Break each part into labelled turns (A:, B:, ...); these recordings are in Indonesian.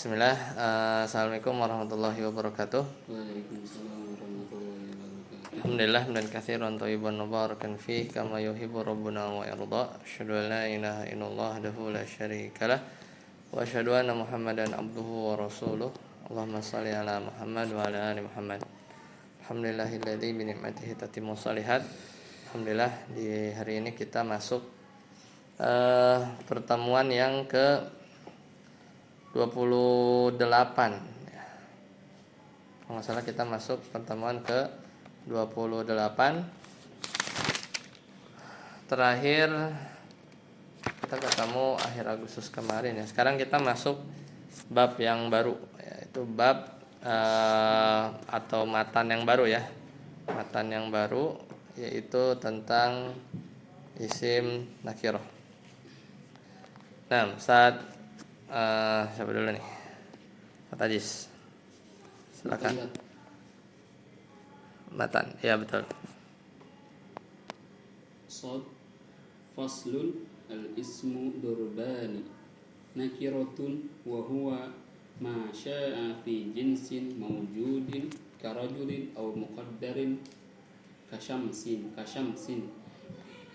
A: Bismillah. Assalamualaikum warahmatullahi wabarakatuh.
B: Waalaikumsalam warahmatullahi wabarakatuh.
A: Alhamdulillah dan katsiran thayyiban mubarakan fih kama yuhibbu rabbuna wa yarda. Asyhadu an la ilaha illallah wahdahu la syarikalah wa asyhadu anna Muhammadan abduhu wa rasuluh. Allahumma shalli ala Muhammad wa ala ali Muhammad. Alhamdulillahilladzi bi ni'matihi tatimmu shalihat. Alhamdulillah di hari ini kita masuk pertemuan yang ke 28 ya. Kalau nggak salah kita masuk pertemuan ke 28. Terakhir kita ketemu akhir Agustus kemarin ya. Sekarang kita masuk bab yang baru, yaitu bab atau matan yang baru ya. Matan yang baru yaitu tentang isim nakirah. Nah, saat siapa dulu nih? Pak Tajis. Silakan. Matan. Ya, betul.
B: Shad faslun al-ismu durbani nakiratun wa huwa ma syaa fi jinsin mawjudin karajulin aw muqaddarin kasyamsin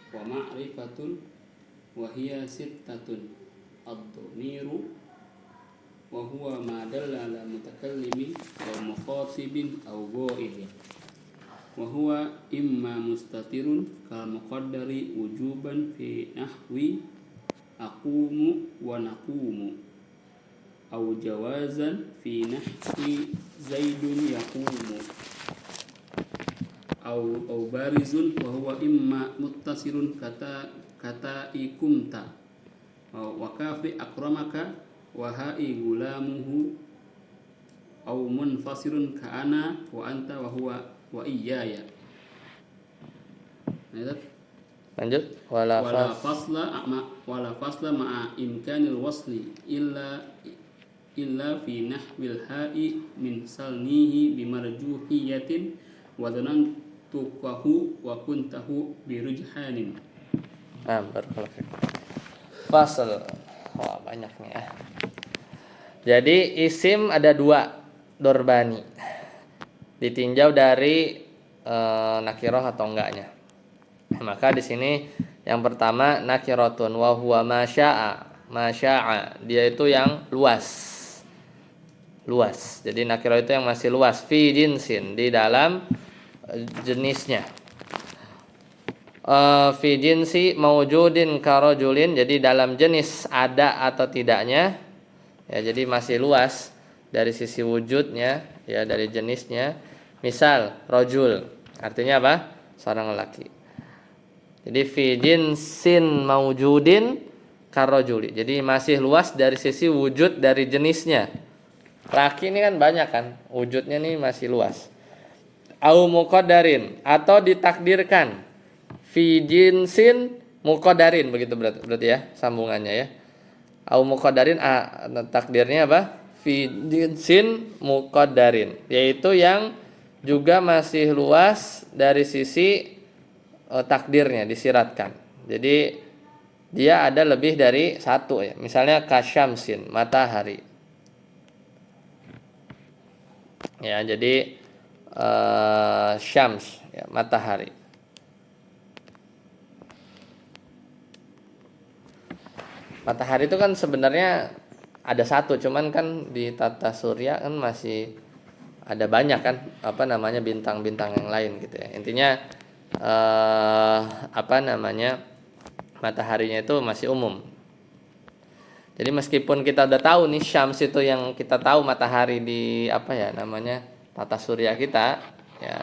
B: wa ma'rifatun wa hiya sittatun ad-dhamiru wa huwa ma dalla ala mutakallimin aw mukhatibin aw ghaibin wa huwa imma mustatirun kal muqaddari wujuban fi nahwi aqumu wa naqumu aw jawazan fi nahwi zaidun yaqumu aw barizun wa huwa imma muttasirun kata ikumta wa kafi akramaka wa ha'i gulamuhu aw munfasirun ka ana wa anta wa huwa wa iyaya.
A: Lanjut. Wala
B: fasla ma'a imkanil wasli illa fi nahwil ha'i min salnihi bimarjuhiyatin wa dhanantukahu wa kuntahu birujhanin.
A: Barakallahu. Fasal. Wah, banyak nih ya. Jadi isim ada dua, dorbani. Ditinjau dari nakirah atau enggaknya. Maka di sini yang pertama nakiratun wa huwa masya'a. Dia itu yang luas. Luas. Jadi nakirah itu yang masih luas fi jinsin, di dalam jenisnya. Fi jinsi mawjudin karajulin, jadi dalam jenis ada atau tidaknya ya, jadi masih luas dari sisi wujudnya ya, dari jenisnya. Misal rajul artinya apa? Seorang lelaki. Jadi fi jinsin mawjudin karajuli, jadi masih luas dari sisi wujud dari jenisnya. Laki ini kan banyak kan, wujudnya nih masih luas. Au muqaddarin, atau ditakdirkan. Fi jinsin muqaddarin, begitu berarti ya sambungannya ya. Au muqaddarin, takdirnya apa? Fi jinsin muqaddarin, yaitu yang juga masih luas dari sisi takdirnya, disiratkan. Jadi dia ada lebih dari satu ya. Misalnya kasyamsin, matahari. Ya, jadi syams ya, matahari. Matahari itu kan sebenarnya ada satu, cuman kan di tata surya kan masih ada banyak kan bintang-bintang yang lain gitu ya. Intinya mataharinya itu masih umum. Jadi meskipun kita udah tahu nih syams itu yang kita tahu matahari di tata surya kita ya,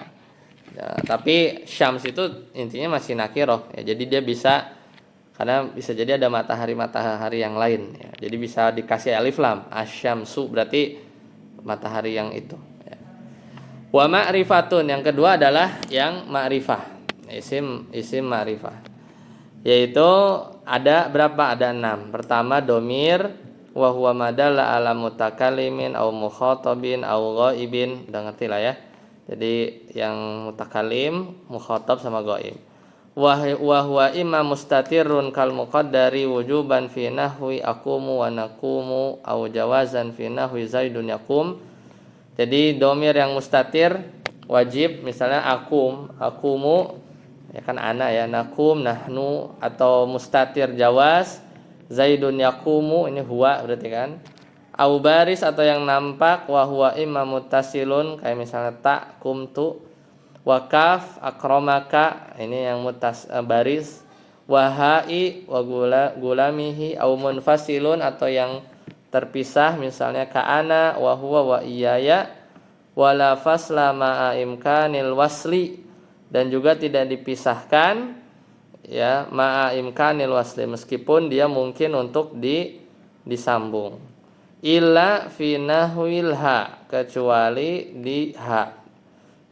A: tapi syams itu intinya masih nakirah ya. Jadi dia bisa, karena bisa jadi ada matahari yang lain ya. Jadi bisa dikasih alif lam, asyamsu berarti matahari yang itu ya. Wa ma'rifatun, yang kedua adalah yang ma'rifah, isim ma'rifah, yaitu ada berapa? Ada 6. Pertama domir, wa huwa madalla ala mutakallimin au mukhatabin au ghaibin. Udah ngerti lah ya. Jadi yang mutakallim, mukhatab sama ghaib. wa huwa imma mustatirun kal muqaddari wujuban fi nahwi aqumu wa naqumu au jawazan fi nahwi zaidun yaqum. Jadi domir yang mustatir wajib, misalnya akumu ya kan ana ya, nakum nahnu, atau mustatir jawaz zaidun yaqumu, ini huwa berarti kan. Au baris atau yang nampak, wa huwa imma muttasilun kayak misalnya ta kumtu, wa kaf akramaka, ini yang baris, wa ha'i wa gulamihi, au munfasilun atau yang terpisah, misalnya ka'ana wa huwa wa iyaya, wala fasla ma'a imkanil wasli, dan juga tidak dipisahkan ya ma'a imkanil wasli, meskipun dia mungkin untuk disambung. Illa fi nahwil ha, kecuali di ha.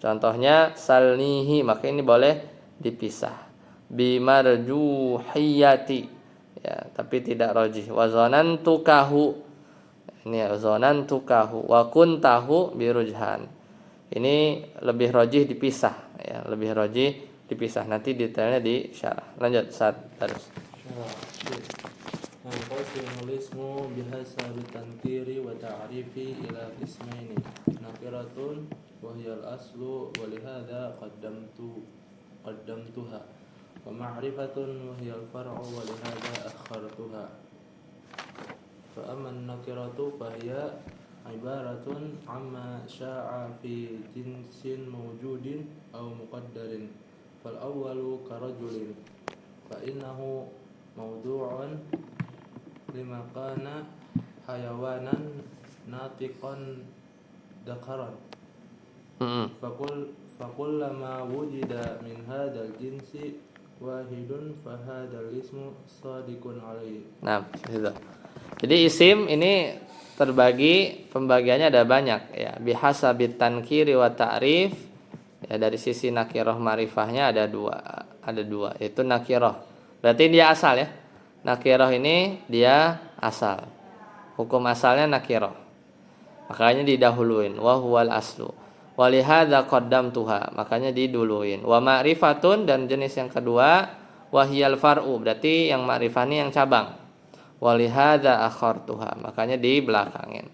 A: Contohnya salnihi, maka ini boleh dipisah. Bimarjuhiyati, ya, tapi tidak rajih. Wa zanantukahu, ini ya, zanantukahu wa kuntahu birujhan. Ini lebih rajih dipisah, ya, lebih rajih dipisah. Nanti detailnya di syarah. Lanjut saat terus.
C: Yanqasimu al-ismu bihasabi tankiri wa ta'rifi ila qismaini nakiratun wa hiya al-aslu wa lihadha qaddamtuha wa ma'rifatun wa hiya al-far'u wa lihadha akhartuha. Fa amma an-nakiratu fa hiya ibaratun amma sya'a fi jinsin mawjudin aw muqaddarin. Fal awwalu karajulin fa innahu mawdu'un lima kana hayawanan natiqan dakaran. Fakullama wujida min hadal jinsi wahidun fahadal ismu sadiqun alaihi.
A: Nah, gitu. Jadi isim ini terbagi, pembagiannya ada banyak ya. Bihasabit tankiri wa ta'rif, ya, dari sisi nakirah ma'rifahnya ada dua, yaitu nakirah. Berarti dia asal ya. Nakirah ini dia asal. Hukum asalnya nakirah. Makanya didahuluin. Wa huwal aslu. Wa lihadza qaddamtuha. Makanya diduluin. Wa ma'rifatun, dan jenis yang kedua wa hiyal far'u. Berarti yang ma'rifah ini yang cabang. Wa lihadza akhartuha. Makanya dibelakangin.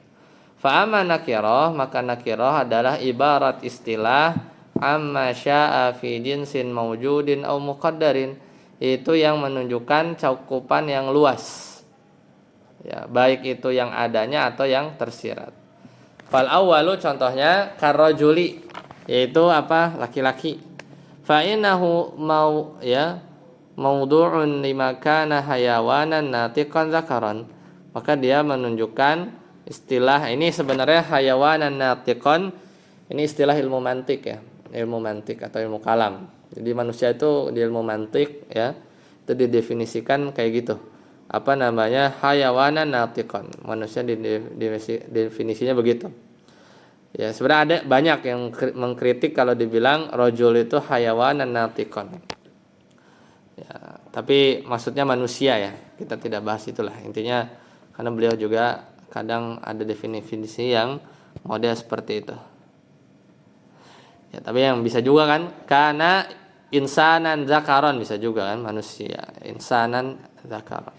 A: Fa amma nakirah, maka nakirah adalah ibarat istilah amma sya'a fi jinsin mawjudin aw muqaddarin. Itu yang menunjukkan cakupan yang luas ya, baik itu yang adanya atau yang tersirat. Fal awwalu, contohnya karrajuli, yaitu apa, laki-laki. Fa innahu mawdu'un lima kana hayawanan natiqan zakaran. Maka dia menunjukkan istilah ini, sebenarnya hayawanan natiqan ini istilah ilmu mantik ya, ilmu mantik atau ilmu kalam. Jadi manusia itu di ilmu mantik ya, itu didefinisikan kayak gitu. Apa namanya? Hayawanan natiqan. Manusia definisinya begitu. Ya, sebenarnya ada banyak yang mengkritik kalau dibilang rajul itu hayawanan natiqan. Ya, tapi maksudnya manusia ya. Kita tidak bahas itulah. Intinya karena beliau juga kadang ada definisi yang model seperti itu. Ya, tapi yang bisa juga kan, karena insanan zakaron, bisa juga kan, manusia insanan zakaron.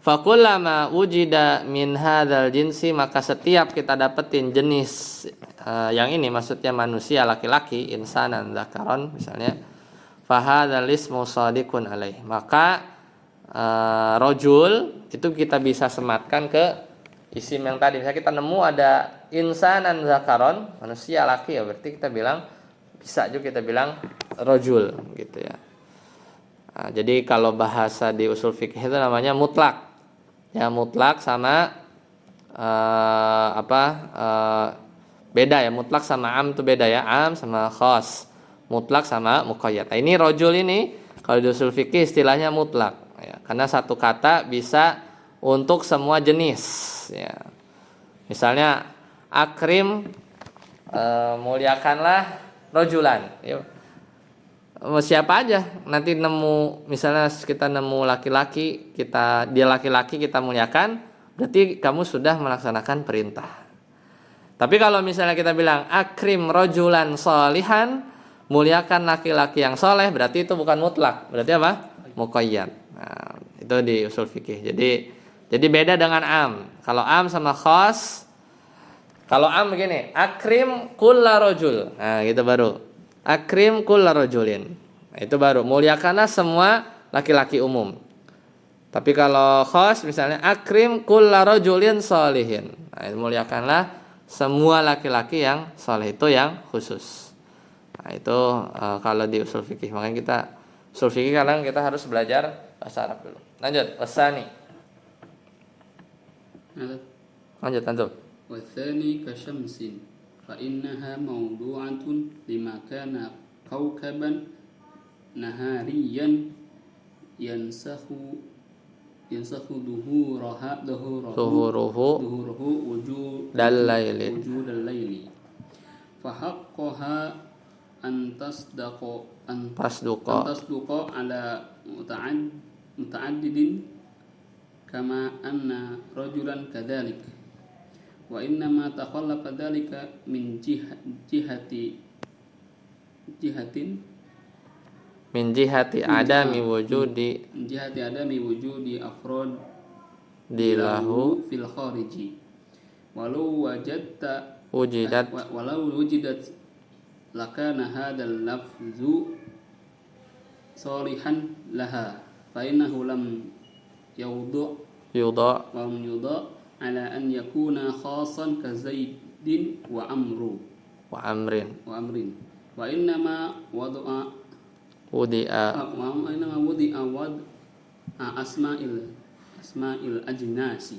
A: Fakullama wujida min hadzal jinsi, maka setiap kita dapetin jenis yang ini, maksudnya manusia laki-laki, insanan zakaron misalnya, fahadzal ismu sadiqun alaih, maka rajul itu kita bisa sematkan ke isim yang tadi. Misalnya kita nemu ada insanan zakaron, manusia laki, ya berarti kita bilang, bisa juga kita bilang rajul gitu ya. Nah, jadi kalau bahasa di usul fikih itu namanya mutlak. Ya, mutlak sama beda ya, mutlak sama am itu beda ya, am sama khas, mutlak sama muqayyad. Nah, ini rajul ini kalau di usul fikih istilahnya mutlak ya, karena satu kata bisa untuk semua jenis ya. Misalnya akrim, muliakanlah rajulan ya. Siapa aja nanti nemu, misalnya kita nemu laki-laki, dia laki-laki kita muliakan, berarti kamu sudah melaksanakan perintah. Tapi kalau misalnya kita bilang akrim rajulan sholihan, muliakan laki-laki yang soleh, berarti itu bukan mutlak, berarti apa? Muqayyad. Nah, itu di usul fikih. Jadi beda dengan am. Kalau am sama khas, kalau am begini, akrim kulla rajul. Nah, gitu baru. Akrim kulla rajulin. Nah, itu baru, muliakanlah semua laki-laki umum. Tapi kalau khas misalnya akrim kulla rajulin sholihin. Nah, muliakanlah semua laki-laki yang soleh, itu yang khusus. Nah, itu kalau di usul fikih. Makanya kita usul fikih kadang kita harus belajar bahasa Arab dulu. Lanjut, wasani. Lanjut.
B: والثاني كشمس فإنها موضوعة لما كان كوكبا نهاريا ينسخ ظهوره وجود الليل فحقها أن تصدق على متعدد كما أن رجلا كذلك وإنما تخلف ذلك من جهة
A: adami wujudi
B: أفراد
A: dilahu
B: fil khariji walau
A: wujidat
B: lakana hadzal lafzu salihan laha fa innahu lam yudha ala an yakuna khasan ka zaidin wa amrin wa innama wudi'a asma'il ajnasi.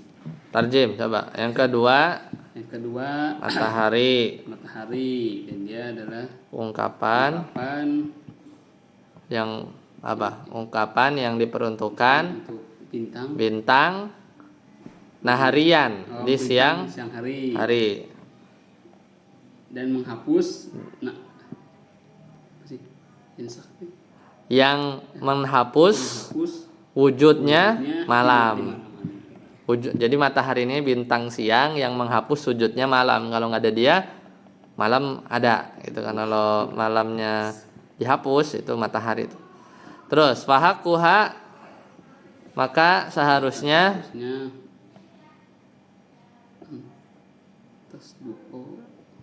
A: Tarjim coba. Yang kedua matahari
B: dan dia adalah
A: ungkapan yang apa? Ungkapan yang diperuntukkan
B: untuk
A: bintang naharian di siang hari
B: dan menghapus
A: yang menghapus wujudnya malam. Jadi matahari ini bintang siang yang menghapus wujudnya malam. Kalau nggak ada dia, malam ada. Itu kan kalau malamnya dihapus itu matahari itu. Terus fahakuha, maka seharusnya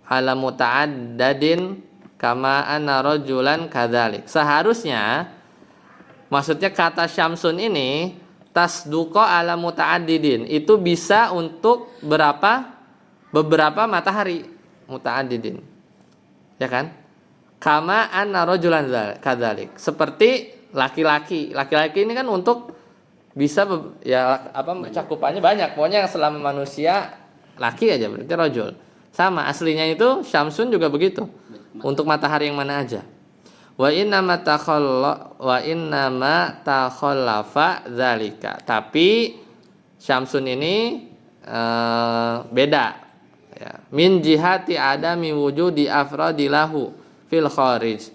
A: ala muta'addadin kama anna rajulan kadzalik. Seharusnya, maksudnya kata syamsun ini tasduqa ala muta'addidin, itu bisa untuk beberapa matahari muta'addidin. Ya kan? Kama anna rajulan kadzalik. Seperti laki-laki ini kan untuk bisa cakupannya banyak. Pokoknya yang selama manusia laki aja berarti rajul. Sama aslinya itu syamsun juga begitu. Untuk matahari yang mana aja. Wa inna ma takhallafa dzalika. Tapi syamsun ini beda ya. Min jihati adami wujudi afradilahu fil kharij.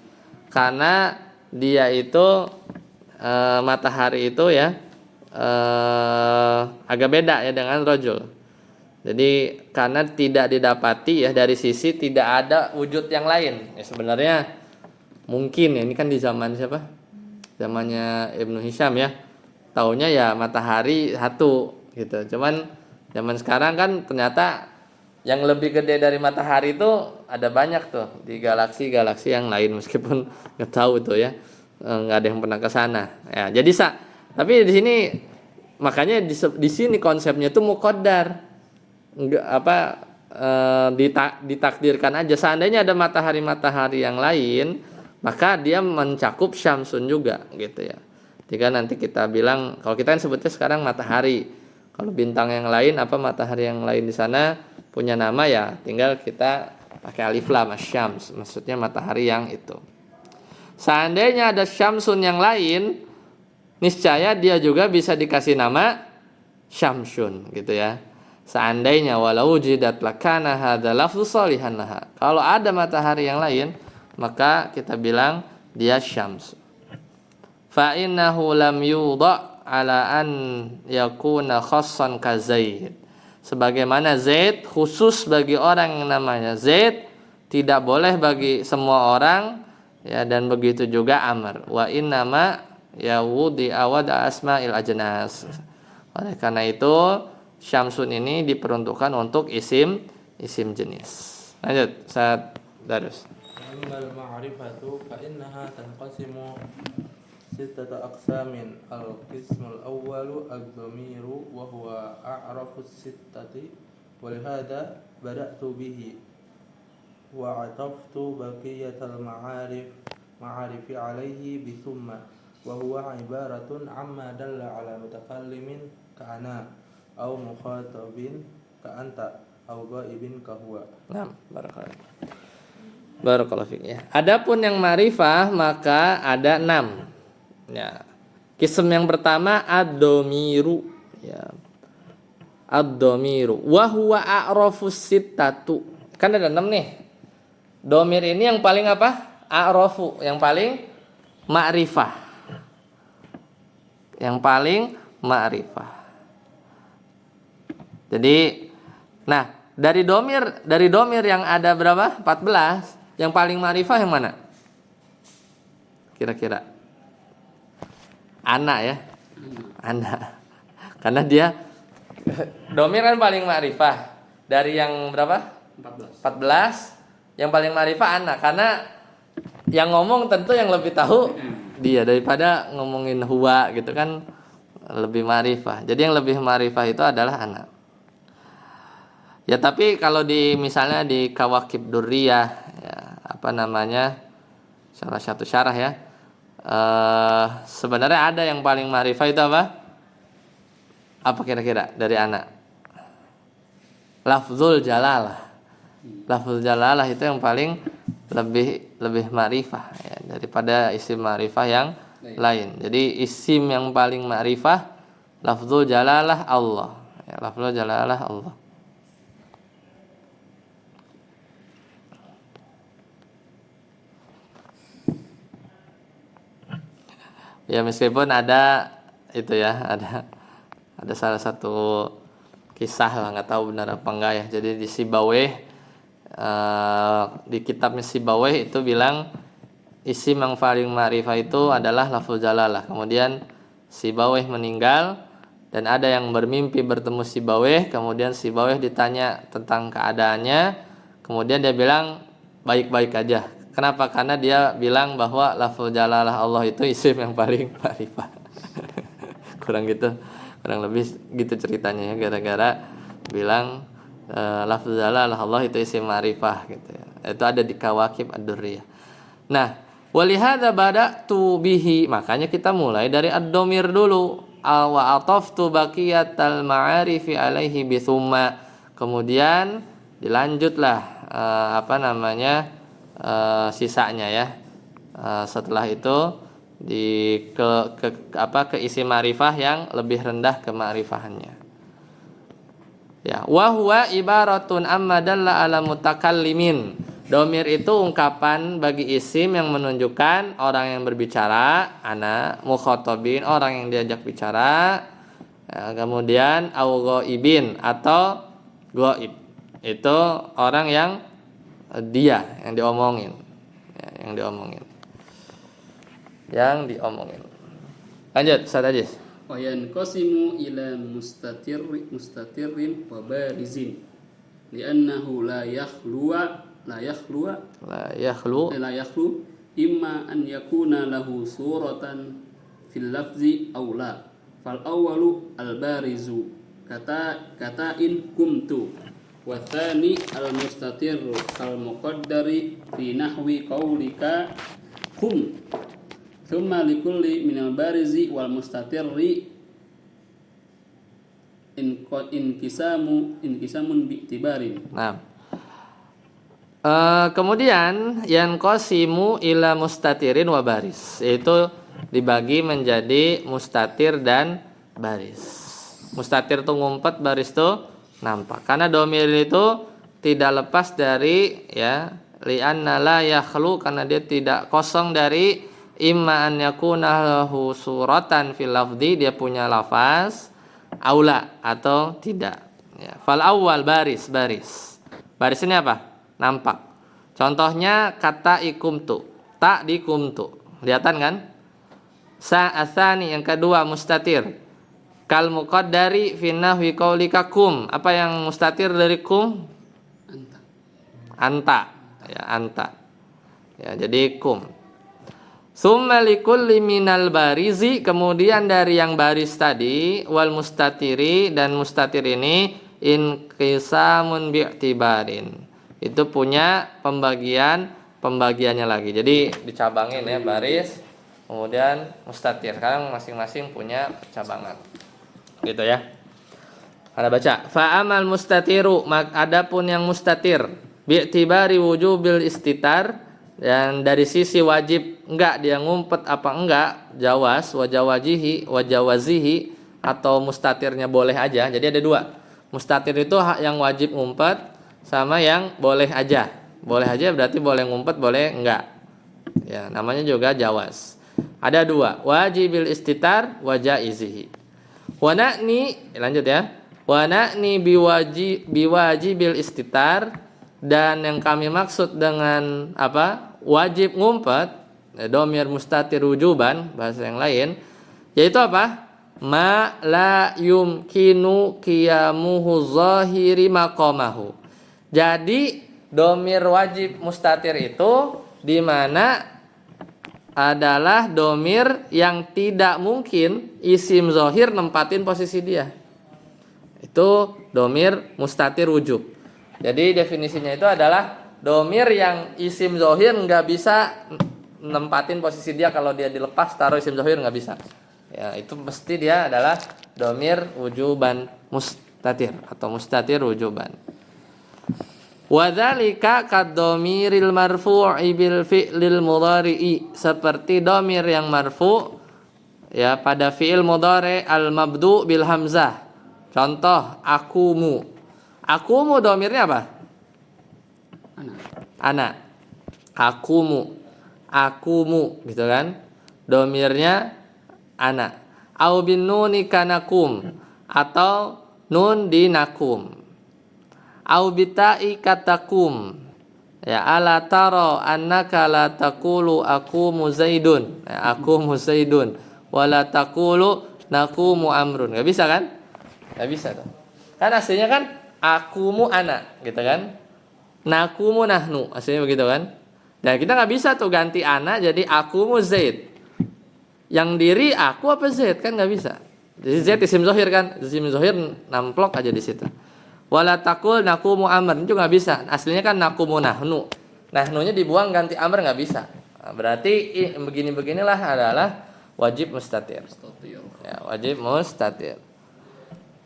A: Karena dia itu matahari itu ya agak beda ya dengan rajul. Jadi karena tidak didapati ya dari sisi tidak ada wujud yang lain. Ya sebenarnya mungkin ya, ini kan di zaman siapa? Zamannya Ibnu Hisham ya. Taunya ya matahari satu gitu. Cuman zaman sekarang kan ternyata yang lebih gede dari matahari itu ada banyak tuh di galaksi yang lain, meskipun nggak tahu tuh ya. Nggak ada yang pernah ke sana. Ya, jadi tapi di sini makanya di sini konsepnya tuh muqaddar. Ditakdirkan aja. Seandainya ada matahari yang lain, maka dia mencakup syamsun juga gitu ya. Jika nanti kita bilang, kalau kita kan sebutnya sekarang matahari, kalau bintang yang lain matahari yang lain di sana punya nama ya tinggal kita pakai alif lam asyams, maksudnya matahari yang itu. Seandainya ada syamsun yang lain, niscaya dia juga bisa dikasih nama syamsun gitu ya. Seandainya walau jidat lakana hadza lafzu salihan laha. Kalau ada matahari yang lain, maka kita bilang dia syams. Fa innahu lam yudha ala an yakuna khassan ka Zaid. Sebagaimana Zaid khusus bagi orang yang namanya Zaid, tidak boleh bagi semua orang ya, dan begitu juga amr. Wa innama yawudi awad asma'il ajnas. Oleh karena itu syamsun ini diperuntukkan untuk isim jenis. Lanjut, Ustaz Darus.
C: Ammal ma'rifatu fa innaha tanqasimu sittata aqsamin. Al-qismul awwalu ad-dhamiru wa huwa a'rafu sittati wa lihada bada'tu bihi wa 'ataftu baqiyatal ma'arifi 'alaihi bi thumma wa huwa ibaratun amma dalla 'ala mutakallimin ka'ana aw mukhatabin ka'anta aw ghaibin ka huwa.
A: Nah, barakallahu fiik ya. Adapun yang ma'rifah maka ada 6. Ya. Kism yang pertama ad-dhamiru ya. Ad-dhamiru wa huwa a'rafus sittatu. Kan ada 6 nih. Dhamir ini yang paling apa? A'rafu, yang paling ma'rifah. Yang paling ma'rifah. Jadi nah, dari domir yang ada berapa? 14. Yang paling ma'rifah yang mana? Kira-kira. Anak ya. Anak. Karena dia domir kan paling ma'rifah. Dari yang berapa? 14. Yang paling ma'rifah anak. Karena yang ngomong tentu yang lebih tahu dia daripada ngomongin huwa gitu kan, lebih ma'rifah. Jadi yang lebih ma'rifah itu adalah anak. Ya, tapi kalau misalnya di Kawakib Durriyah ya, apa namanya, salah satu syarah ya, sebenarnya ada yang paling ma'rifah itu apa? Apa kira-kira dari anak? Lafzul jalalah. Lafzul jalalah itu yang paling lebih ma'rifah ya, daripada isim ma'rifah yang lain. Jadi isim yang paling ma'rifah lafzul jalalah Allah. Ya, lafzul jalalah Allah. Ya, meskipun ada itu ya, ada salah satu kisah lah, nggak tahu benar apa enggak ya. Jadi di Sibawayh, di kitabnya Sibawayh itu bilang isim yang paling ma'rifah itu adalah lafzul jalalah. Kemudian Sibawayh meninggal dan ada yang bermimpi bertemu Sibawayh. Kemudian Sibawayh ditanya tentang keadaannya. Kemudian dia bilang baik-baik aja. Kenapa? Karena dia bilang bahwa lafzul jalalah Allah itu isim yang paling ma'rifah. Kurang lebih gitu ceritanya ya, gara-gara bilang lafzul jalalah Allah itu isim ma'rifah gitu ya. Itu ada di Kawakib Ad-Durriyah. Nah, walihada bada'tu bihi, makanya kita mulai dari ad-dhamir dulu. Wa ataftu baqiyatal ma'arifi alaihi bi thumma. Kemudian dilanjutlah sisanya ya. Setelah itu ke isim ma'rifah yang lebih rendah ke ma'rifahannya. Ya, wa huwa ibaratun amma dalla ala mutakallimin. Domir itu ungkapan bagi isim yang menunjukkan orang yang berbicara, ana, mukhatabin, orang yang diajak bicara, ya, kemudian au ghaibin atau ghaib. Itu orang yang yang diomongin. Ya, yang diomongin. Lanjut, Ustaz Ajis.
B: Wa yanqasimu ila mustatirrin wa barizin li'annahu la yakhlu imma an yakuna lahu suratan fil lafzi aw la. Fal awwalu al barizu katain kumtu wa tsani al mustatirru kal muqaddari fi nahwi qaulika kum. Thumma likulli minal barizi wal mustatirri inkisamun bi'tibarin.
A: Nah, kemudian yanqasimu ila mustatirin wa baris, yaitu dibagi menjadi mustatir dan baris. Mustatir itu ngumpet, baris itu nampak. Karena domir itu tidak lepas dari ya li'anna la yakhlu, karena dia tidak kosong dari imma an yakuna lahu suratan fil lafzi, dia punya lafaz, aula atau tidak ya. Fal awal baris ini apa? Nampak. Contohnya kata ikumtu, ta di kumtu. Kelihatan kan? Asani yang kedua mustatir. Kal muqaddari fi nahwi qaulika kum. Apa yang mustatir dari kum?
B: Anta.
A: Anta. Ya, anta. Ya, jadi kum. Summa likulli minal barizi, kemudian dari yang baris tadi wal mustatiri, dan mustatir ini inqisamun bi'tibarin. Itu punya pembagiannya lagi. Jadi dicabangin ya, baris, kemudian mustatir. Sekarang masing-masing punya cabangan. Gitu ya. Ada baca. Fa amal mustatiru, adapun yang mustatir bi'tibari wujubil istitar, dan dari sisi wajib enggak dia ngumpet apa enggak, jawas wajawazihi atau mustatirnya boleh aja. Jadi ada dua. Mustatir itu yang wajib ngumpet sama yang boleh aja. Boleh aja berarti boleh ngumpet, boleh enggak. Ya, namanya juga jawas. Ada dua, wajibil istitar wa jaizihi. Wa na'ni, lanjut ya. Wa na'ni biwajibil istitar, dan yang kami maksud dengan apa? Wajib ngumpet, domir mustatir wujuban, bahasa yang lain, yaitu apa? Ma la yumkinu qiyamuhu zahiri maqamahu. Jadi domir wajib mustatir itu di mana adalah domir yang tidak mungkin isim zahir nempatin posisi dia. Itu domir mustatir wujub. Jadi definisinya itu adalah domir yang isim zohir nggak bisa nempatin posisi dia. Kalau dia dilepas taruh isim zohir nggak bisa. Ya, itu mesti dia adalah domir wujuban mustatir atau mustatir wujuban. Wadzalika kaddomiril marfu'i bil fi'lil mudhari'i, seperti domir yang marfu ya pada fi'il mudhari al mabdu bil hamzah. Contoh akumu. Akumu domirnya apa? Ana. Akumu. Akumu gitu kan? Domirnya ana. Au bin nuni kanakum, atau nun di nakum. Au bitai katakum. Ya, ala taro annaka la taqulu akumu zaidun. Ya, akumu zaidun wala taqulu nakumu amrun. Enggak bisa kan? Enggak bisa tuh. Kan aslinya kan akumu anak, gitu kan? Nakumu nahnu, aslinya begitu kan? Dan kita nggak bisa tuh ganti anak jadi akumu zaid. Yang diri aku apa zaid, kan nggak bisa. Jadi zaid isim zohir kan? Isim zohir namplok aja di situ. Wala taqul nakumu amr, itu nggak bisa. Aslinya kan nakumu nahnu. Nahnunya dibuang ganti amr, nggak bisa. Nah, berarti begini-beginilah adalah wajib mustatir. Ya, wajib mustatir.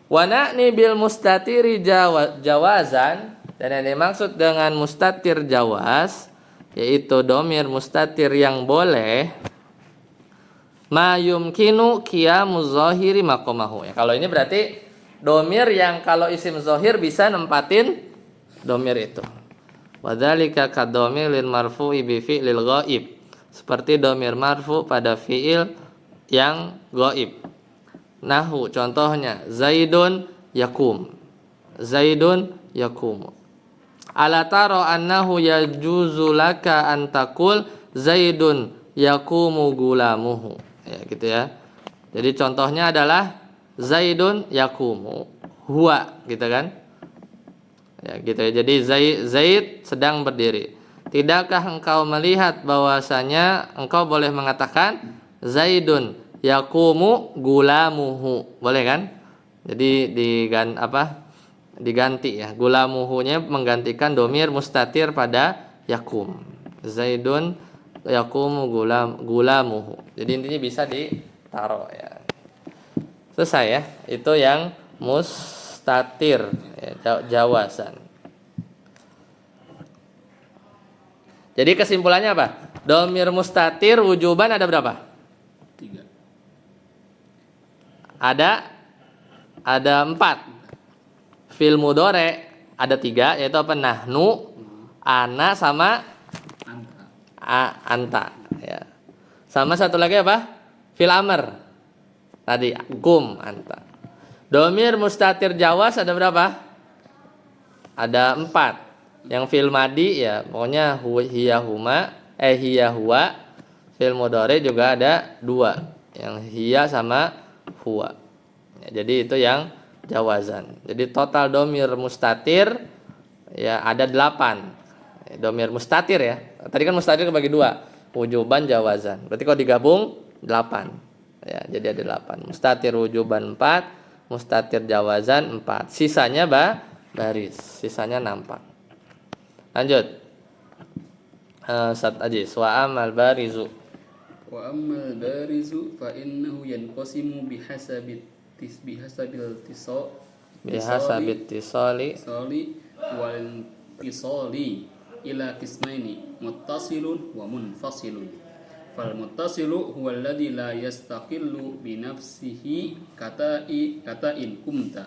A: Wa na'ni bil mustatiri jawazan, dan yang dimaksud dengan mustatir jawaz yaitu domir mustatir yang boleh ma yumkinu qiyamu zahiri maqamahu. Ya, kalau ini berarti domir yang kalau isim zahir bisa nempatin domir itu. Wadzalika kadomir marfu'i bi fi'lil ghaib, seperti domir marfu pada fi'il yang ghaib. Nahu, contohnya Zaidun yakum. Zaidun yakum. Ala taro annahu yajuzu laka an taqul Zaidun yakumu gulamuhu. Ya, gitu ya. Jadi contohnya adalah Zaidun yakumu huwa, gitu kan? Ya, gitu ya. Jadi Zaid sedang berdiri. Tidakkah engkau melihat bahwasanya engkau boleh mengatakan Zaidun yakumu gulamuhu, boleh kan? Jadi diganti ya, gulamuhunya menggantikan domir mustatir pada yakum. Zaidun yakumu gulamuhu. Jadi intinya bisa ditaruh ya. Selesai ya, itu yang mustatir ya, jawasan. Jadi kesimpulannya apa? Domir mustatir wujuban ada berapa?
B: 3.
A: Ada 4. Fil mudhari ada 3, yaitu apa? Nahnu, ana, sama anta ya. Sama satu lagi apa? Fil amr. Tadi kum, anta. Domir mustatir jawaz ada berapa? Ada 4. Yang fil madi ya pokoknya hiya huma, hiya huwa. Fil mudhari juga ada 2, yang hiya sama huwa. Ya, jadi itu yang jawazan. Jadi total domir mustatir ya ada 8. Domir mustatir ya. Tadi kan mustatir kebagi 2, wujuban, jawazan. Berarti kalau digabung 8. Ya, jadi ada 8. Mustatir wujuban 4, mustatir jawazan 4. Sisanya baris, sisanya nampak. Lanjut. Sat aja. Wa amal barizu.
B: Wa ammal barizu fa innahu yanqasimu bihasabil
A: Bihasabitisali
B: wal intisali ila qismaini muttasilun wa munfasilun. Fal muttasilu huwa alladhi la yastaqillu bi nafsihi kata'in kumta.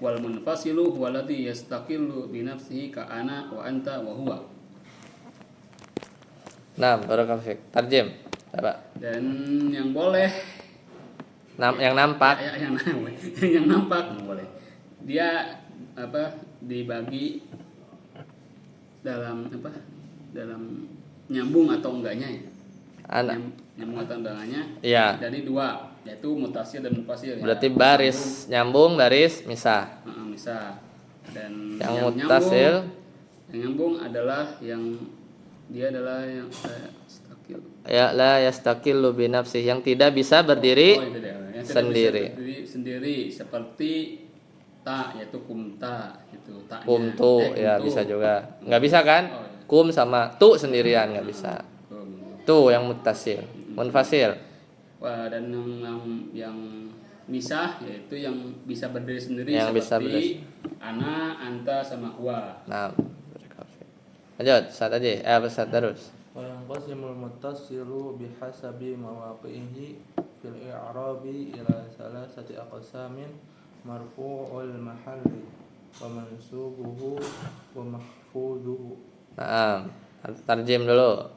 B: Wal munfasilu huwa alladhi yastaqillu bi nafsihi ka ana wa anta wa huwa.
A: Nah, barakallahu fiik. Tarjim. Pak.
B: Dan yang boleh
A: Yang nampak.
B: yang nampak boleh. Dia dibagi dalam dalam nyambung atau enggaknya ya. Nyambung atau enggaknya.
A: Iya.
B: Dari 2, yaitu mutasil dan munfasil.
A: Berarti baris nyambung, baris misah.
B: Misah. Dan
A: yang mutasil
B: yang nyambung adalah yang dia adalah yang
A: ya la yastaqillu bi nafsihi, yang tidak bisa berdiri
B: sendiri seperti ta, yaitu kumta itu ta.
A: Kumtu ya bisa juga. Nggak bisa kan? Kum sama tu sendirian nggak bisa. Tu yang mutasil. Munfasil.
B: Wah, dan yang misah yaitu yang bisa berdiri sendiri
A: yang
B: seperti ana, anta sama huwa.
A: Nah, lanjut saat aja. Saat terus.
C: Wa yanqasimul muttasilu bihasabi mawaqihi fil i'rabi ila salasati aqsamin marfu'ul mahalli wa mansubuhu wa mahfuduhu.
A: Nah, tarjim dulu.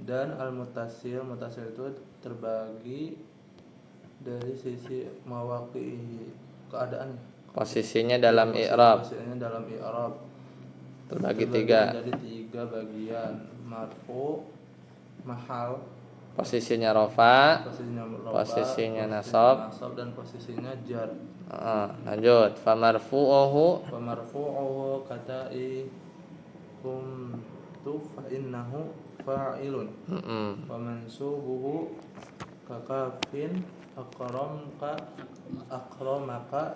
C: Dan al-muttasil itu terbagi dari sisi mawaqihi, keadaannya,
A: Posisinya dalam i'rab.
C: Posisinya dalam i'rab.
A: Terbagi 3.
C: Dari 3 bagian. Marfu, mahal,
A: Posisinya rofa, posisinya nasab,
C: dan posisinya jar.
A: Lanjut. Famarfu'uhu
C: kata'i kumtu fa innahu fa'ilun. Wa mansubuhu kakafin akramaka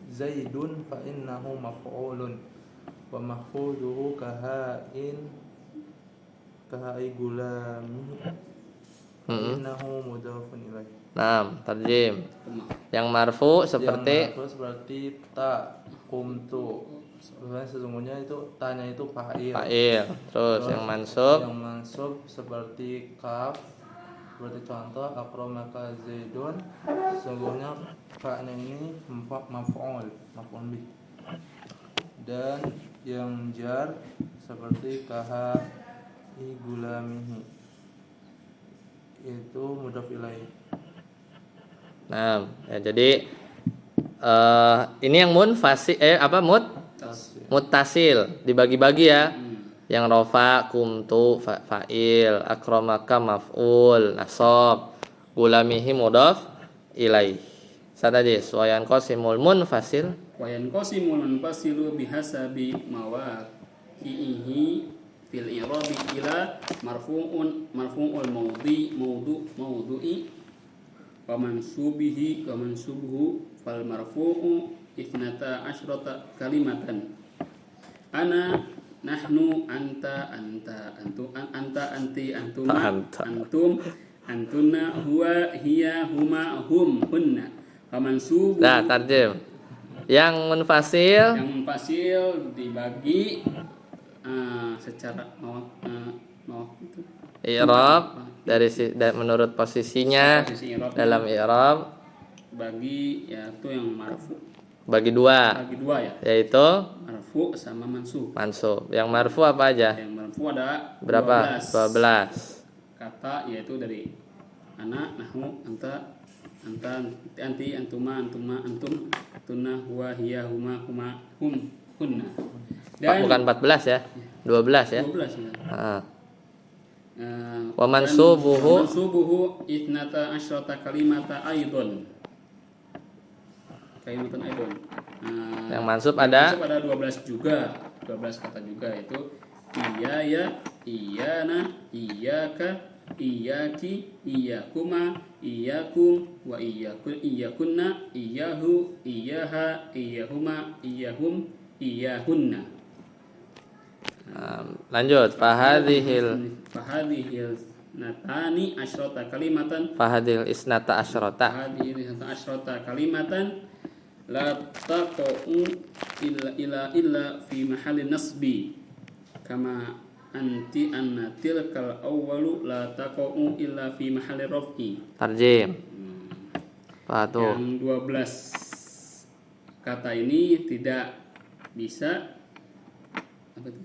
C: zaidun fa innahu maf'ulun. Wa mahfuduhu kahai gulami innahu mudhafun ilaih.
A: Nah, tarjim. Yang marfu seperti
C: ta kumtu. Sebenarnya sesungguhnya itu tanya itu fa'il.
A: Terus yang mansub
C: seperti kaf. Seperti contoh akramaka zaidun. Sesungguhnya fa-nya ini maf'ul bih. Dan yang jar seperti gulamihi itu mudhaf ilaih.
A: Nah, ya, jadi ini yang muttasil dibagi-bagi ya. Yang rofa kumtu fa'il, akramaka maf'ul, nasab, gulamihi mudhaf ilaih. Sadadis wa yanqasimul munfasil
B: bihasabi mawaqihi fil i'rabi ila marfu'ul mawdu'i wa mansubuhu fal marfu'u 12 kalimatan. Ana, nahnu, anta, anti, antuma, antum, antuna, huwa, hiya, huma, hum, hunna. Wa mansubuhu.
A: Nah, tarjim. Yang munfasil
B: dibagi secara itu
A: i'rab menurut posisinya dalam i'rab
B: bagi yaitu yang marfu
A: bagi dua
B: ya,
A: yaitu
B: marfu sama mansub.
A: Yang marfu apa aja?
B: Yang marfu ada
A: berapa? 12
B: kata, yaitu dari ana, nahnu, anta, anti, antuma, antum, tuna, huwa, hiya, huma, hum, hunna.
A: Dan bukan 14 ya, 12 ya.
B: 12 ya.
A: Wa mansubuhu
B: ithnata asyrata kalimata aidon. Kalimatan aidon.
A: yang mansub ada
B: 12 juga, 12 kata juga, itu iyaya, iyana, iyaka, iyaki, iyakuma, iyakum, wa iyakun, iyakunna, iyahu, iyaha, iyahuma, iyahum, iyahunna.
A: lanjut fahadhil
B: natani asyrata kalimatan,
A: fahadhil isnata asyrota
B: fahadhil asyrata kalimatan la taqa'u illa fi mahalli nasbi kama anti anna tilkal awwalu la taqa'u illa fi mahalli raf'i.
A: tarjim tuh
B: Yang 12 kata ini tidak bisa apa itu?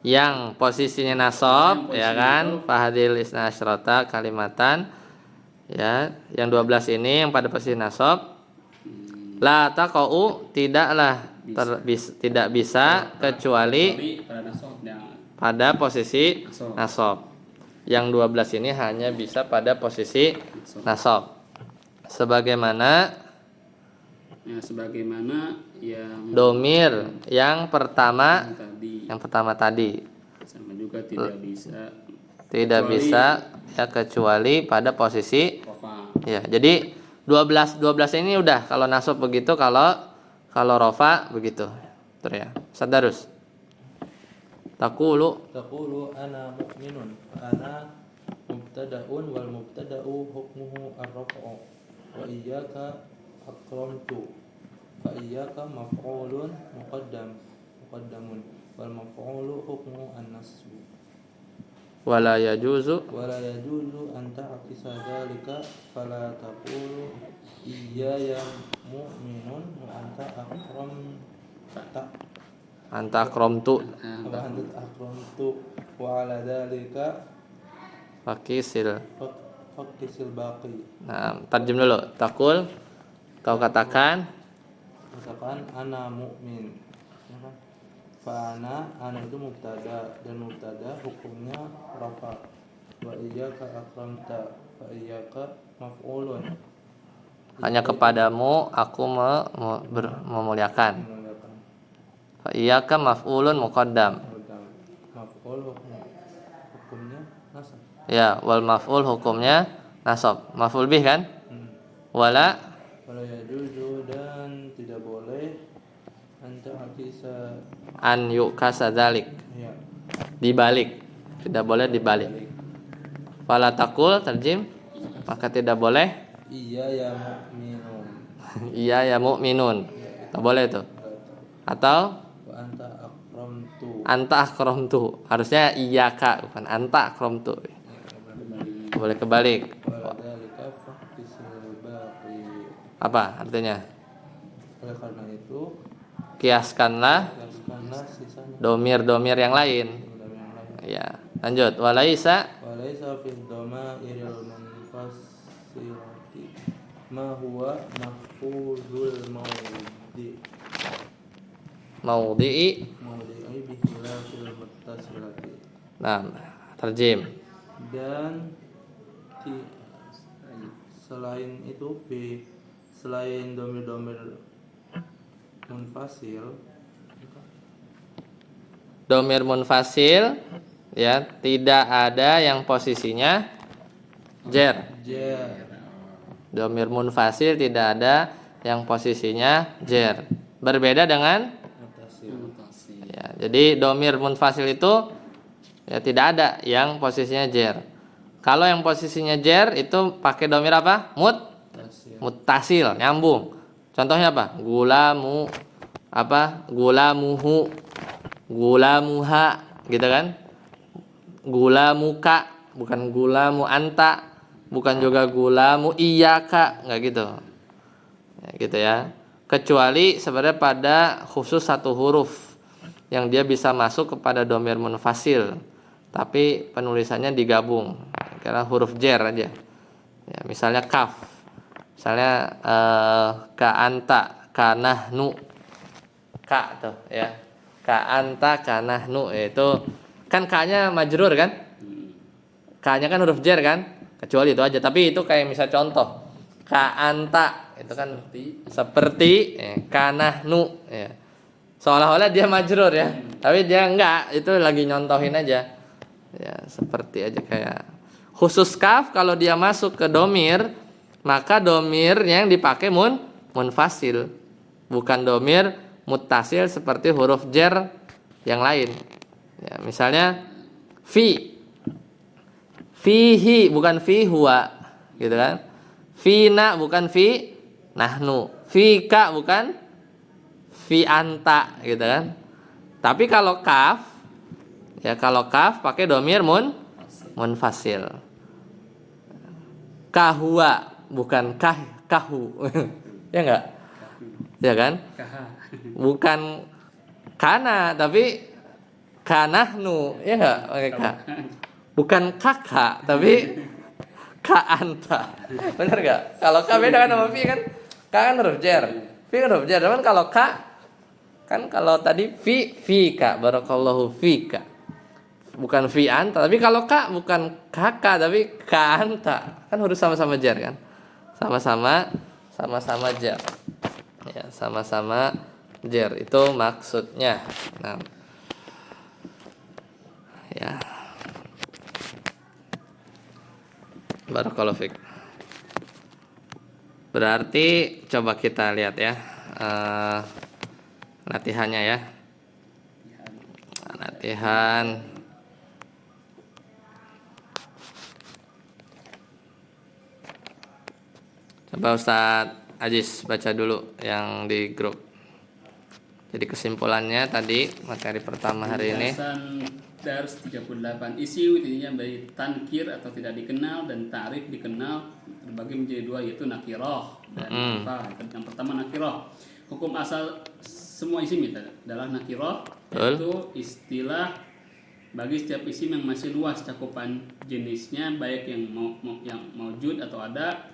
A: yang posisinya nasab ya kan fahadhil isna asyrota kalimatan ya, yang 12 ini yang pada posisi nasab la taqa'u tidaklah tidak bisa kecuali
B: pada nasab
A: pada posisi nasab. Yang 12 ini hanya bisa pada posisi nasab. Sebagaimana
B: yang
A: domir yang pertama tadi
B: sama juga
A: tidak bisa ya kecuali pada posisi
B: rofa.
A: ya. Jadi 12 ini udah kalau nasab begitu, kalau rofa begitu. Terus ya. Sadarus. Taqulu
C: ana mu'minun. Ana mubtada'un wal mubtada'u hukmuhu ar-raf'u. Wa iyyaka akramtu. Fa iyyaka maf'ulun muqaddamun wal maf'ulu hukmu an-nasb.
A: wala yajuzu
C: an ta'kisa dzalika fala taqulu iyaya mu'minun wa anta
A: akramtu
C: wa ala dzalika
A: fakisil.
C: baqi.
A: Nah, tarjem dulu. Takul kau katakan
C: Misalkan ana mu'min, ya kan? Fa ana itu mubtada, dan mubtada hukumnya rafa. Wa iyyaka akramta, fa iyyaka maf'ulun.
A: hanya kepadamu aku memuliakan. Fa iyyaka maf'ulun muqaddam.
C: Maf'ul hukumnya nasab.
A: Ya, wal maf'ul hukumnya nasab. Maf'ul bih kan? Wala
C: Yajuzu, dan tidak boleh anta akisa
A: an yukasa dzalik.
C: ya
A: Dibalik. Tidak boleh dibalik. Fala taqul tarjim, maka tidak boleh
C: iya ya mu'minun.
A: iya ya mu'minun. Tak boleh itu. Atau
C: Wa anta akramtu.
A: anta akramtu. Harusnya iyyaka bukan anta akramtu. Boleh kebalik.
C: Wa dzalika faqtisil baqi.
A: Apa artinya?
C: Oleh karena itu
A: Kiaskanlah
C: kiaskanlah sisanya
A: domir-domir yang lain.
C: dalam yang lain.
A: Ya, lanjut. Walaisa
C: Walaysa fid dhamairil munfasilati ma huwa mahfuzul
A: maudhi'i.
C: mawdi'i bihilafil muttasilati.
A: Nah, tarjim.
C: Dan selain itu selain domir-domir munfasil,
A: Domir munfasil ya, tidak ada yang posisinya jer. Domir munfasil tidak ada yang posisinya jer. Berbeda dengan ya, jadi domir munfasil itu ya tidak ada yang posisinya jer. Kalau yang posisinya jer itu pakai domir apa? Muttasil, nyambung. Contohnya apa? Gulamu apa? Gulamuhu, gulamuha, gitu kan? Gulamuka, bukan gulamu anta, bukan juga gulamu iyaka, enggak gitu. Ya, gitu ya. Kecuali sebenarnya pada khusus satu huruf yang dia bisa masuk kepada domir munfasil, tapi penulisannya digabung, karena huruf jer aja. Ya, misalnya kaf, misalnya ka anta, ka nahnu, ka tuh ya, ka anta, ka nahnu, itu Kan ka-nya majrur kan? Ka-nya kan huruf jar kan? Kecuali itu aja. Tapi itu kayak misal contoh. Ka anta itu kan seperti kanahnu ya. Seolah-olah dia majrur ya. Tapi dia enggak, itu lagi nyontohin aja. Ya, seperti aja kayak khusus kaf kalau dia masuk ke domir, maka domir yang dipakai munfasil. Bukan domir muttasil seperti huruf jar yang lain. Ya, misalnya fihi bukan fi huwa, gitu kan? Fina bukan fi nahnu, fika bukan fi anta, gitu kan? Tapi kalau kaf, ya kalau kaf pakai domir munfasil. Kahua bukan kahu, ya enggak? Ya kan? Bukan kana tapi kanahnu, ya enggak pakai ka. Bukan kakak tapi ka anta. Benar enggak? Kalau ka beda kan sama fi kan? Ka kan huruf jar. Fi kan huruf jar. Cuman kalau ka kan kalau tadi fika barakallahu fika. Bukan fi anta, tapi kalau ka bukan kakak tapi ka anta. Kan harus sama-sama jar kan? Sama-sama jar. Ya, sama-sama jar itu maksudnya. Nah. Ya. Barakallahu fik. Berarti coba kita lihat ya. Latihannya ya. Latihan coba Ustadz Ajis baca dulu yang di grup. Jadi kesimpulannya tadi materi pertama hari ini.
B: Dars 38 isi intinya dari tankir atau tidak dikenal dan ta'rif dikenal terbagi menjadi dua yaitu nakirah dan ma'rifah. Yang pertama nakirah. Hukum asal semua isim itu adalah nakirah, yaitu istilah bagi setiap isim yang masih luas cakupan jenisnya, baik yang maujud atau ada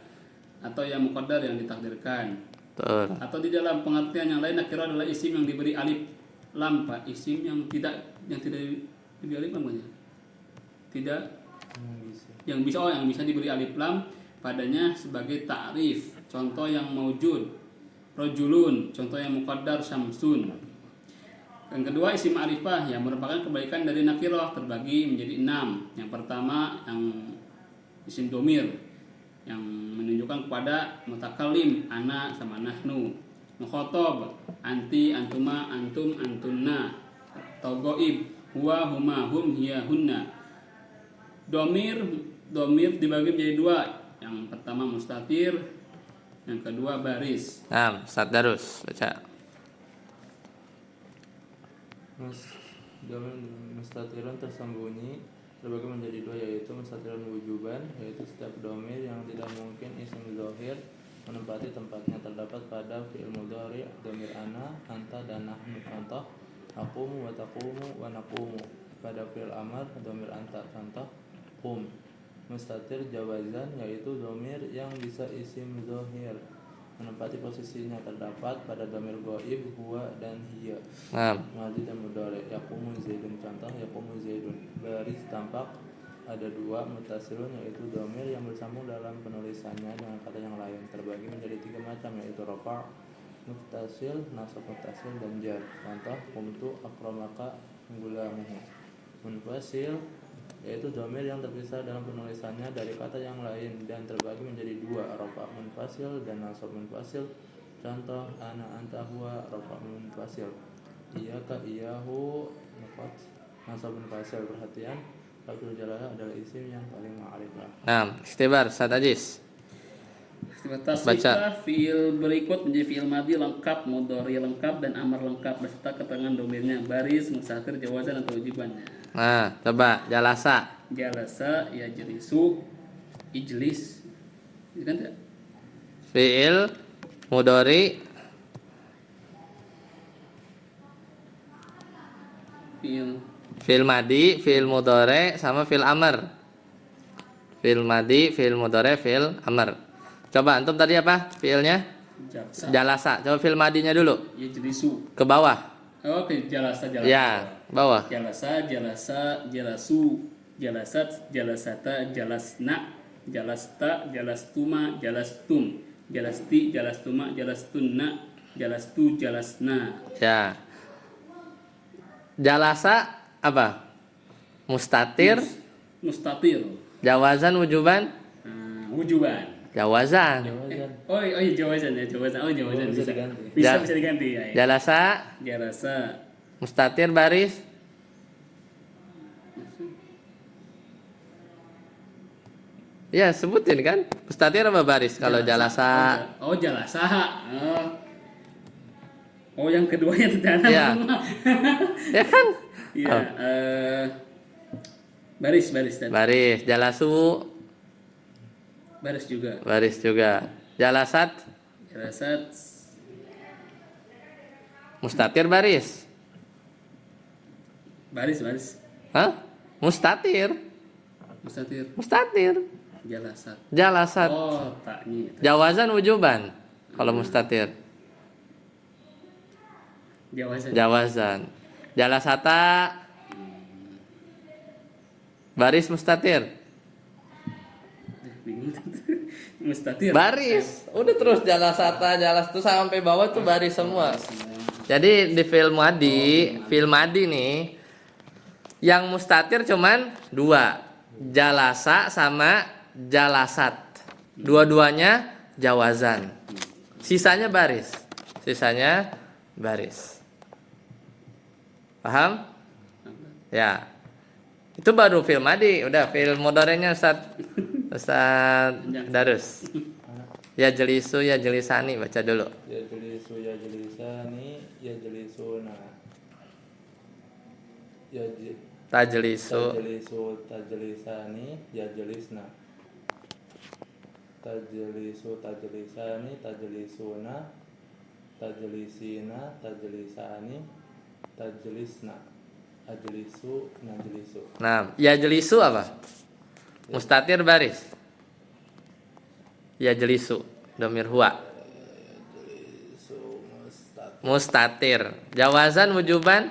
B: atau yang muqaddar yang ditakdirkan.
A: Betul.
B: Atau di dalam pengertian yang lain nakirah adalah isim yang diberi alif lam, Pak. Isim yang tidak diberi alif lam ya? Tidak yang bisa diberi alif lam padanya sebagai ta'rif. Contoh yang maujud rajulun, contoh yang muqaddar syamsun. Yang kedua isim ma'rifah yang merupakan kebalikan dari nakirah terbagi menjadi 6. Yang pertama yang isim domir yang menunjukkan kepada mutakallim ana sama nahnu, mukhatab anti antuma antum antunna, atau ghaib huwa huma hum hiya hunna. Domir dibagi menjadi 2. Yang pertama mustatir, yang kedua baris.
A: Nah, Ustadz Darus baca.
C: Domir mustatirun tersembunyi terbagi menjadi 2 yaitu mustatirun wujuban, yaitu setiap domir yang tidak mungkin isim zahir menempati tempatnya terdapat pada fi'il mudhari domir ana, anta dan nahnu. Contoh aqumu wa taqumu wa naqumu. Pada fi'il amar domir anta, contoh qum. Mustatir jawazan yaitu domir yang bisa isim zahir menempati posisinya terdapat pada domir ghaib huwa dan hiya. Madhi dan mudhari. Yaqumu zaidun, contoh yaqumu zaidun. Baris tampak ada 2 muttasilun yaitu domir yang bersambung dalam penulisannya dengan kata yang lain terbagi menjadi 3 macam yaitu rafa', muttasil, nasab muttasil dan jar. Contoh qumtu akramaka gulamuhu. Munfasil yaitu domir yang terpisah dalam penulisannya dari kata yang lain dan terbagi menjadi 2, rafa' munfasil dan nasab munfasil. Contoh ana anta huwa, rafa' munfasil. Iyyaka iyyahu, nasab munfasil. Perhatian, lafzul jalalah adalah isim yang paling ma'rifah.
A: Nah, ikhtibar Ustadz Ajis.
B: Baca. Fiil berikut menjadi fiil madhi lengkap, mudhari lengkap dan amar lengkap beserta keterangan domirnya, baris, mustatir, jawazan atau ujibannya.
A: Nah, coba jalasa.
B: Jalasa yajlisu, ijlis. Itu kan tidak?
A: Fiil mudhari fiil madi, fiil mudhari sama fiil amr. Fiil madi, fiil mudhari, fiil amr. Coba antum tadi apa fiilnya? Jalasa. Coba fiil madinya dulu.
B: Yajlisu.
A: Ke bawah.
B: Oke, jalasa.
A: Ya. bawah.
B: Jalasa, jalasa, jalasu, jalasat, jalasata, jalasna, jalasta, jalastuma, jalastum, jalasti, jalastuma, jalastunna, jalastu, jalasna.
A: Ya. Jalasa apa? Mustatir,
B: Mustatir.
A: jawazan, wujuban,
B: Wujuban.
A: jawazan.
C: Jawazan.
B: Oh iya jawazan ya, jawazan. Oh jawazan
C: Bisa
B: bisa.
C: diganti.
B: Bisa
A: Ja-
B: bisa diganti ya. Ya.
A: Jalasa,
B: Jalasa.
A: mustatir, baris. Ya, sebutin kan. Mustatir apa baris kalau jalasa?
B: Oh jalasa. Oh. Oh yang keduanya tidak ada.
A: Iya. Ya kan?
B: Iya.
A: Oh.
B: Baris tadi.
A: Baris, jalasu,
B: Baris juga.
A: baris juga. Jalasat,
B: Jalasat.
A: mustatir, baris.
B: Baris.
A: Hah? Mustatir,
B: Mustatir.
A: mustatir.
B: Jalasat.
A: Jalasat.
B: Oh taknya.
A: Jawazan, wujuban. Kalau mustatir.
B: Jawazan.
A: Jawazan. Jalasata, baris, mustatir.
B: Bingung. Mustatir.
A: Baris. Udah terus jalasata, jalas tuh sampai bawah tuh baris semua. Jadi di film Madi nih yang mustatir cuman dua, jalasa sama jalasat. Dua-duanya jawazan. Sisanya baris. Paham? Ya. Itu baru film Madi, udah film mudhari'nya Ustaz Darus. Ya jelisu, ya jelisani, baca dulu.
C: Ya jelisu, ya jelisani, ya jelisuna. Ya
A: Tajlisu,
C: tajelisu, tajelisani, ya jelisna. Tajelisu, tajelisani, tajelisuna. Tajelisina, tajelisani, tajelisna. Ajelisu, najelisu.
A: nah, ya jelisu apa? Mustatir, baris. Ya jelisu, domir huwa.
C: Jelisu,
A: Mustatir. Jawazan, wujuban,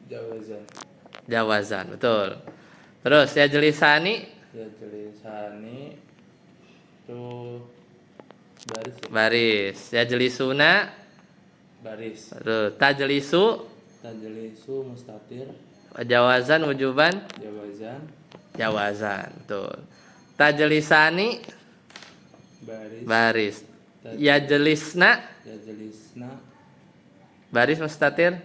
C: jawazan.
A: jawazan, betul. Terus ya jelisani,
C: Ya jelisani, itu baris ya?
A: baris. Ya jelisuna,
C: Baris.
A: terus tajlisu,
C: Tajelisu, mustatir,
A: jawazan, wujuban,
C: jawazan,
A: jawazan, betul. Tajlisani,
C: baris.
A: baris. Ya jelisna,
C: Ya jelisna,
A: baris, mustatir.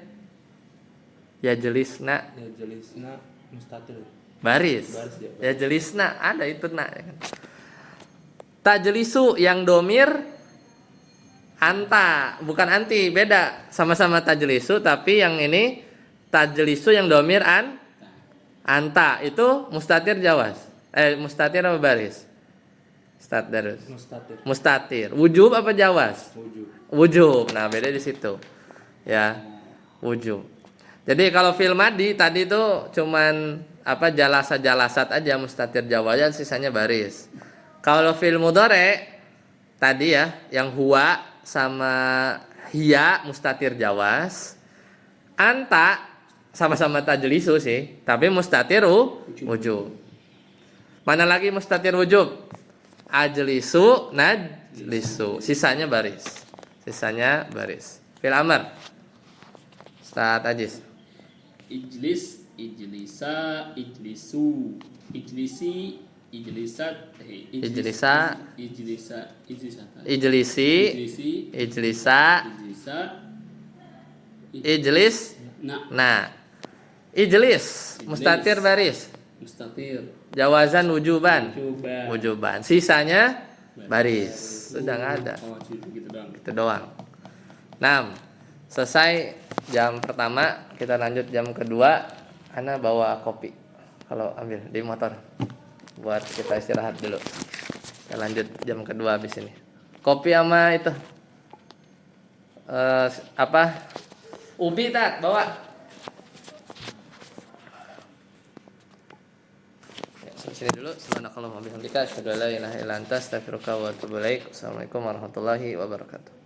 A: Ya jelisna,
C: ya jelisna, mustatir.
A: baris.
C: Baris, ya.
A: Ya jelisna, ada itu nak. Tajlisu yang domir anta, bukan anti, beda. Sama-sama tajlisu, tapi yang ini tajlisu yang domir anta itu mustatir jawaz. Mustatir apa baris? Ustaz Darus.
C: Mustatir.
A: Mustatir. Wujub apa jawaz?
C: Wujud.
A: Wujub. Nah, beda di situ. Ya. Wujub. Jadi kalau fil madi tadi itu cuman apa jalasat aja mustatir jawazan, sisanya baris. Kalau fil mudhari tadi ya yang huwa sama hiya mustatir jawaz. Anta sama-sama tajlisu sih, tapi mustatiru wujub. Mana lagi mustatir wujub? Ajlisu, najlisu. Sisanya baris. Fil amr. Ustaz Ajis.
B: Ijlis, ijlisa, ijlisu, ijlisi, ijlisat,
A: Ijlisa.
B: ijlisata,
A: Ijlisi,
B: ijlisi,
A: ijlisa,
B: ijlisa,
A: ijlis. Nah, ijlis mustatir baris.
B: mustatir,
A: Jawazan wujuban.
B: coba,
A: Wujuban. Sisanya baris. Sudah nggak ada.
B: oh gitu dong.
A: Itu doang. 6. Selesai jam pertama, kita lanjut jam kedua. Ana bawa kopi. Kalau ambil di motor. Buat kita istirahat dulu. Kita lanjut jam kedua habis ini. Kopi sama itu. Apa? Ubi tak bawa. Ya, sampai sini dulu. Subhanakallahumma wa bihamdika asyhadu an la ilaha illa anta astaghfiruka wa atubu ilaik. Assalamualaikum warahmatullahi wabarakatuh.